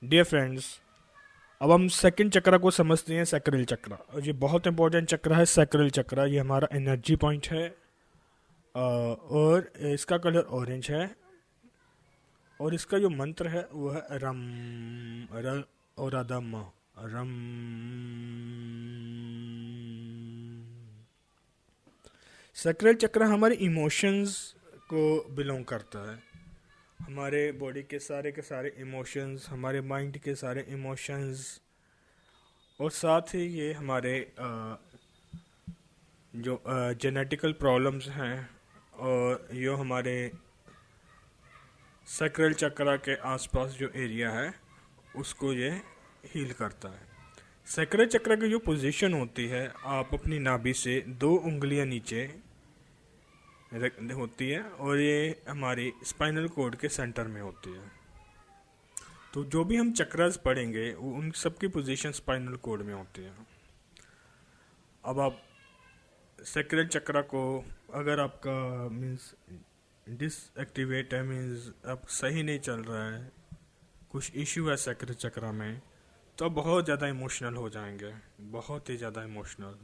Dear friends, अब हम second चक्र को समझते हैं, सैक्रल चक्र। और ये बहुत इंपॉर्टेंट चक्र है। सैक्रल चक्र ये हमारा एनर्जी पॉइंट है। और इसका कलर ऑरेंज है। और इसका जो मंत्र है वो है रम र और अदम रम। सैक्रल चक्र हमारे इमोशंस को बिलोंग करता है। हमारे बॉडी के सारे इमोशंस, हमारे माइंड के सारे इमोशंस, और साथ ही ये हमारे जो जेनेटिकल प्रॉब्लम्स हैं, और ये हमारे सैक्रल चक्र के आसपास जो एरिया है उसको ये हील करता है। सैक्रल चक्र की जो पोजीशन होती है, आप अपनी नाभि से 2 उंगलियां नीचे होती है, और ये हमारी स्पाइनल कोड के सेंटर में होती है। तो जो भी हम चक्रास पढ़ेंगे वो उन सब की पोजीशन स्पाइनल कोड में होती है। अब आप सैक्रल चक्र को, अगर आपका मीन्स डिसएक्टिवेट है, मीन्स अब सही नहीं चल रहा है, कुछ इश्यू है सैक्रल चक्र में, तो आप बहुत ज़्यादा इमोशनल हो जाएंगे, बहुत ही ज़्यादा इमोशनल।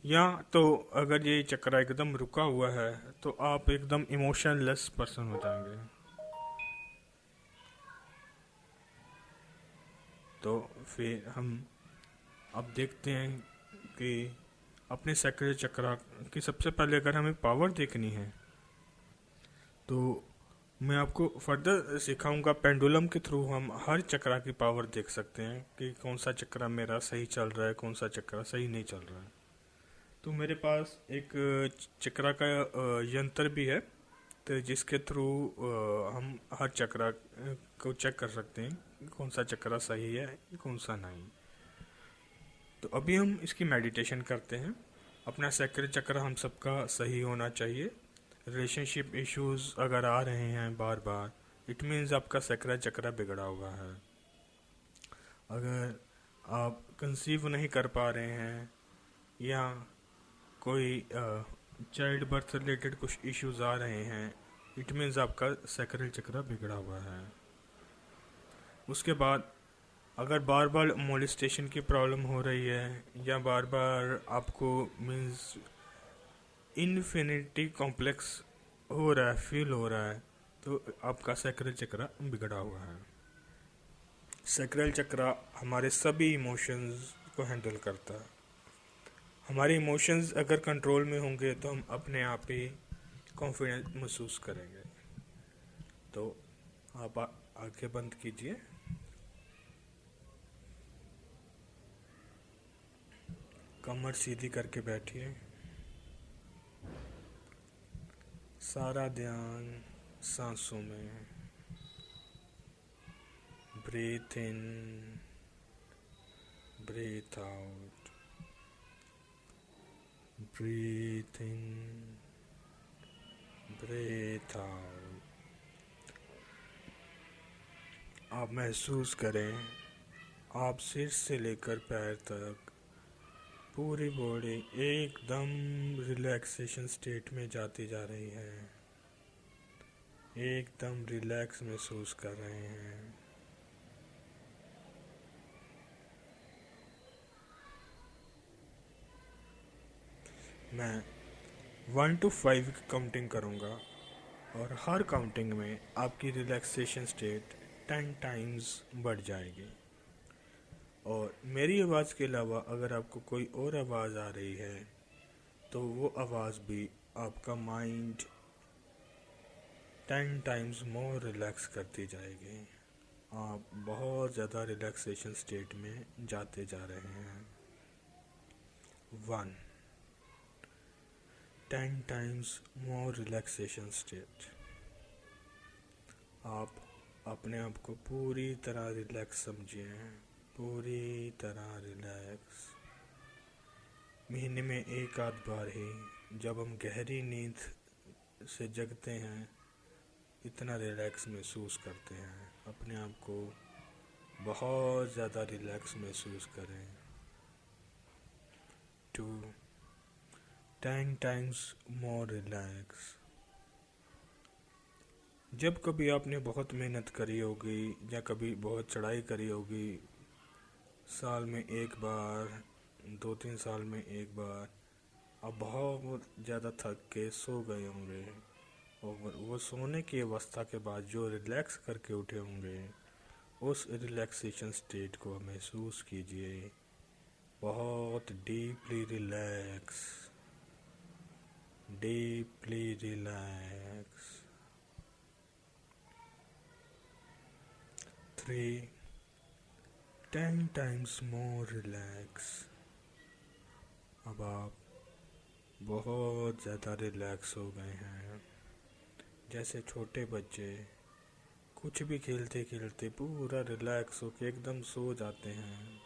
या तो अगर ये चक्र एकदम रुका हुआ है तो आप एकदम इमोशनलेस पर्सन हो जाएंगे। तो फिर हम अब देखते हैं कि अपने सैक्रल चक्र की सबसे पहले अगर हमें पावर देखनी है तो मैं आपको फर्दर सिखाऊंगा। पेंडुलम के थ्रू हम हर चक्र की पावर देख सकते हैं कि कौन सा चक्र मेरा सही चल रहा है, कौन सा चक्र सही नहीं चल रहा है। तो मेरे पास एक चक्र का यंत्र भी है, तो जिसके थ्रू हम हर चक्र को चेक कर सकते हैं कि कौन सा चक्र सही है, कौन सा नहीं। तो अभी हम इसकी मेडिटेशन करते हैं। अपना सैक्रल चक्र हम सबका सही होना चाहिए। रिलेशनशिप इश्यूज अगर आ रहे हैं बार बार, इट मीन्स आपका सैक्रल चक्र बिगड़ा हुआ है। अगर आप कंसीव नहीं कर पा रहे हैं, या कोई चाइल्ड बर्थ रिलेटेड कुछ इश्यूज आ रहे हैं, इट मीन्स आपका सैक्रल चक्र बिगड़ा हुआ है। उसके बाद अगर बार बार मोलिस्टेशन की प्रॉब्लम हो रही है, या बार बार आपको मीन्स इन्फिनिटी कॉम्प्लेक्स हो रहा है, फील हो रहा है, तो आपका सैक्रल चक्र बिगड़ा हुआ है। सैक्रल चक्र हमारे सभी इमोशंस को हैंडल करता है। हमारे इमोशंस अगर कंट्रोल में होंगे तो हम अपने आप ही कॉन्फिडेंस महसूस करेंगे। तो आप आंखें बंद कीजिए, कमर सीधी करके बैठिए, सारा ध्यान सांसों में। ब्रीथ इन, ब्रीथ आउट, ब्रीथ इन, ब्रीथ आउट। आप महसूस करें आप सिर से लेकर पैर तक पूरी बॉडी एकदम रिलैक्सेशन स्टेट में जाती जा रही है, एकदम रिलैक्स महसूस कर रहे हैं। मैं 1 to 5 की काउंटिंग करूँगा, और हर काउंटिंग में आपकी रिलैक्सेशन स्टेट 10 टाइम्स बढ़ जाएगी। और मेरी आवाज़ के अलावा अगर आपको कोई और आवाज़ आ रही है तो वो आवाज़ भी आपका माइंड 10 टाइम्स मोर रिलैक्स करती जाएगी। आप बहुत ज़्यादा रिलैक्सेशन स्टेट में जाते जा रहे हैं। 1, 10 टाइम्स मोर रिलैक्सेशन स्टेट। आप अपने आप को पूरी तरह रिलैक्स समझिए, पूरी तरह रिलैक्स। महीने में एक आध बार ही जब हम गहरी नींद से जगते हैं, इतना रिलैक्स महसूस करते हैं। अपने आप को बहुत ज़्यादा रिलैक्स महसूस करें। 2, 10 टाइम्स मोर रिलैक्स। जब कभी आपने बहुत मेहनत करी होगी या कभी बहुत चढ़ाई करी होगी, साल में एक बार, 2-3 साल में एक बार, आप बहुत ज़्यादा थक के सो गए होंगे, और वो सोने की अवस्था के बाद जो रिलैक्स करके उठे होंगे, उस रिलैक्सेशन स्टेट को महसूस कीजिए। बहुत deeply relax, deeply relax. 3, 10 times more relax. अब आप बहुत ज़्यादा रिलैक्स हो गए हैं। जैसे छोटे बच्चे कुछ भी खेलते खेलते पूरा रिलैक्स होके एकदम सो जाते हैं,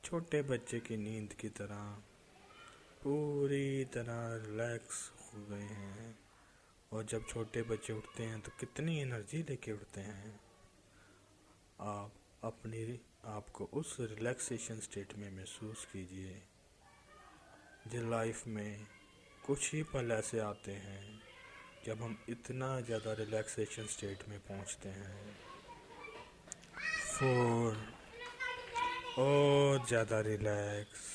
छोटे बच्चे की नींद की तरह पूरी तरह रिलैक्स हो गए हैं। और जब छोटे बच्चे उठते हैं तो कितनी एनर्जी लेके उठते हैं। आप अपनी आपको उस रिलैक्सेशन स्टेट में महसूस कीजिए। जो लाइफ में कुछ ही पल ऐसे आते हैं जब हम इतना ज़्यादा रिलैक्सेशन स्टेट में पहुंचते हैं। 4, और ज़्यादा रिलैक्स,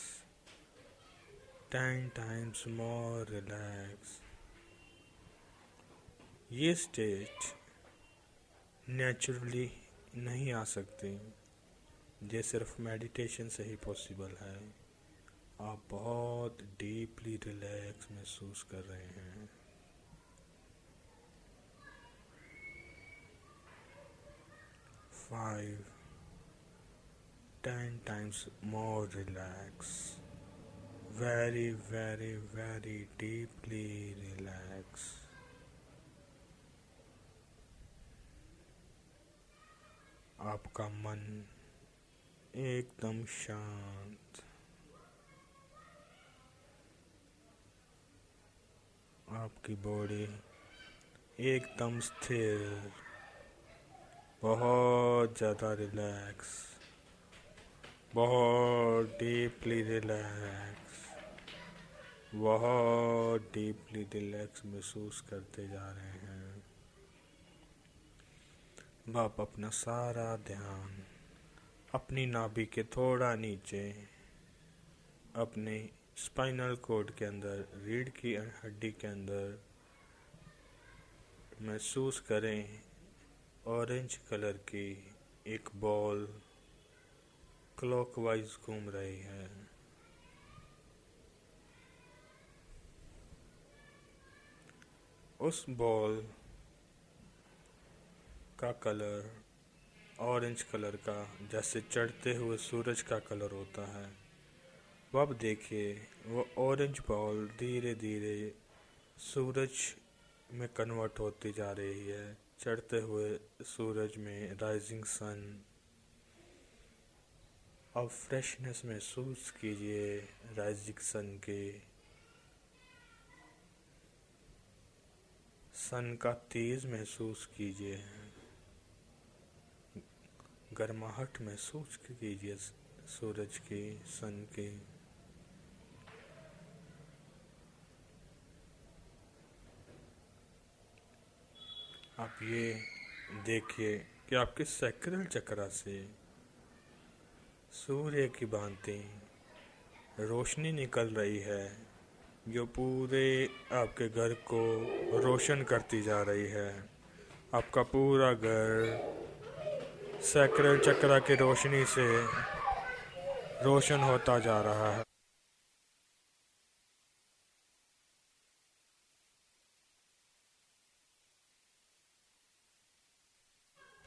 10 times more रिलैक्स। ये स्टेट नेचुरली नहीं आ सकती, ये सिर्फ मेडिटेशन से ही पॉसिबल है। आप बहुत डीपली रिलैक्स महसूस कर रहे हैं। 5, 10 times more relax, very very very deeply relax। आपका मन एकदम शांत, आपकी बॉडी एकदम स्थिर, बहुत ज़्यादा रिलैक्स, बहुत डीपली रिलैक्स, बहुत डीपली रिलैक्स महसूस करते जा रहे हैं। अब आप अपना सारा ध्यान अपनी नाभि के थोड़ा नीचे, अपने स्पाइनल कॉर्ड के अंदर, रीढ़ की हड्डी के अंदर महसूस करें। ऑरेंज कलर की एक बॉल क्लॉकवाइज घूम रही है। उस बॉल का कलर ऑरेंज कलर का, जैसे चढ़ते हुए सूरज का कलर होता है। वो अब देखिए, वो ऑरेंज बॉल धीरे धीरे सूरज में कन्वर्ट होती जा रही है, चढ़ते हुए सूरज में, राइजिंग सन। अब फ्रेशनेस महसूस कीजिए राइजिंग सन के, सन का तेज महसूस कीजिए, गर्माहट महसूस कीजिए सूरज की, सन की। आप ये देखिए कि आपके सैक्रल चक्रा से सूर्य की भांति रोशनी निकल रही है, जो पूरे आपके घर को रोशन करती जा रही है। आपका पूरा घर सैक्रल चक्रा की रोशनी से रोशन होता जा रहा है।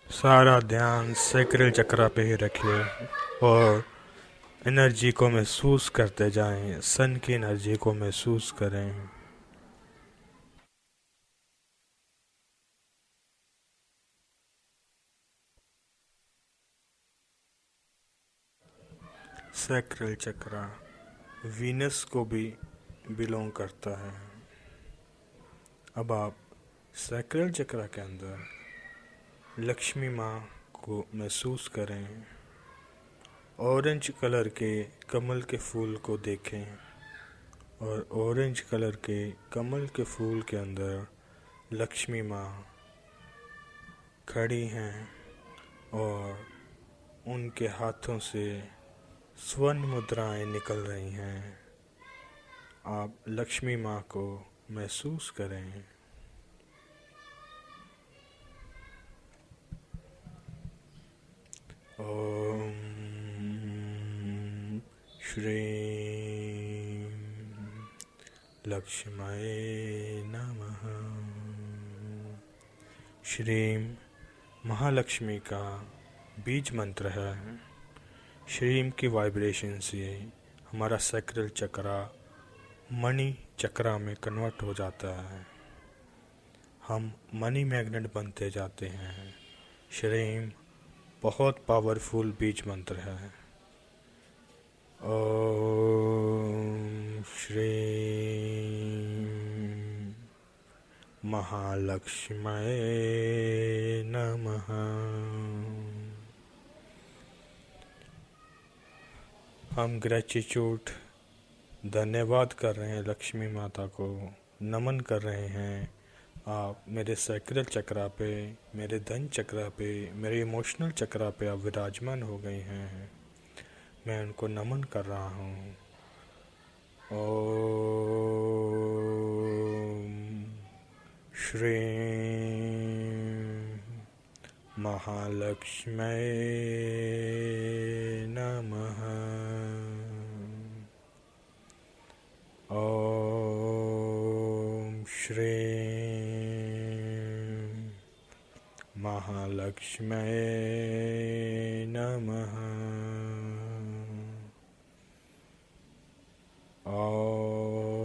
सारा ध्यान सैक्रल चक्रा पे ही रखिए और एनर्जी को महसूस करते जाएं, सन की एनर्जी को महसूस करें। सैक्रल चक्रा वीनस को भी बिलोंग करता है। अब आप सैक्रल चक्रा के अंदर लक्ष्मी माँ को महसूस करें। ऑरेंज कलर के कमल के फूल को देखें और ऑरेंज कलर के कमल के फूल के अंदर लक्ष्मी माँ खड़ी हैं और उनके हाथों से स्वर्ण मुद्राएं निकल रही हैं। आप लक्ष्मी माँ को महसूस करें। ओम श्रीं लक्ष्म्यै नमः। श्रीं महालक्ष्मी का बीज मंत्र है। श्रीं की वाइब्रेशन से हमारा सैक्रल चक्रा मणि चक्रा में कन्वर्ट हो जाता है। हम मनी मैग्नेट बनते जाते हैं। श्रीं बहुत पावरफुल बीज मंत्र है। ओम श्रीं महालक्ष्म्यै नमः। हम ग्रेटिट्यूड धन्यवाद कर रहे हैं, लक्ष्मी माता को नमन कर रहे हैं। आप मेरे सैक्रल चक्रा पे, मेरे धन चक्रा पे, मेरे इमोशनल चक्रा पे आप विराजमान हो गए हैं। मैं उनको नमन कर रहा हूँ। ओम श्रीं महालक्ष्म्यै नमः। ओम श्रीं महालक्ष्म्यै नमः। ओम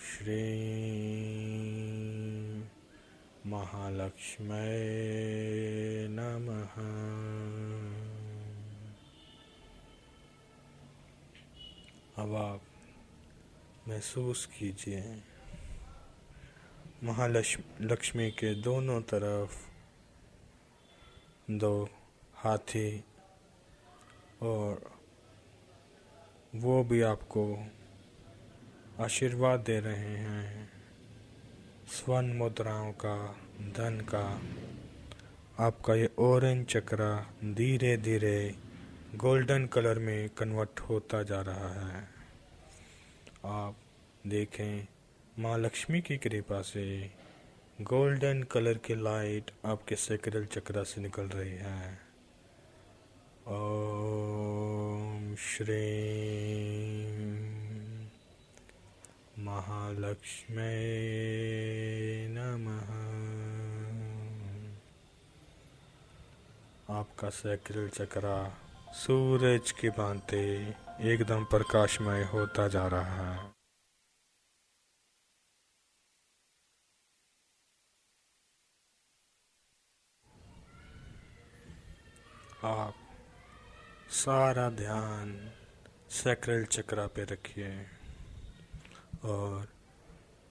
श्रीं महालक्ष्म्यै नमः। अब आप महसूस कीजिए महालक्ष्मी के दोनों तरफ दो हाथी और वो भी आपको आशीर्वाद दे रहे हैं, स्वर्ण मुद्राओं का, धन का। आपका ये ऑरेंज चक्रा धीरे धीरे गोल्डन कलर में कन्वर्ट होता जा रहा है। आप देखें, माँ लक्ष्मी की कृपा से गोल्डन कलर की लाइट आपके सैक्रल चक्रा से निकल रही है। ओम श्रीं महालक्ष्म्यै नमः। आपका सैक्रल चक्रा सूरज की भांति एकदम प्रकाशमय होता जा रहा है। आप सारा ध्यान सैक्रल चक्रा पे रखिए और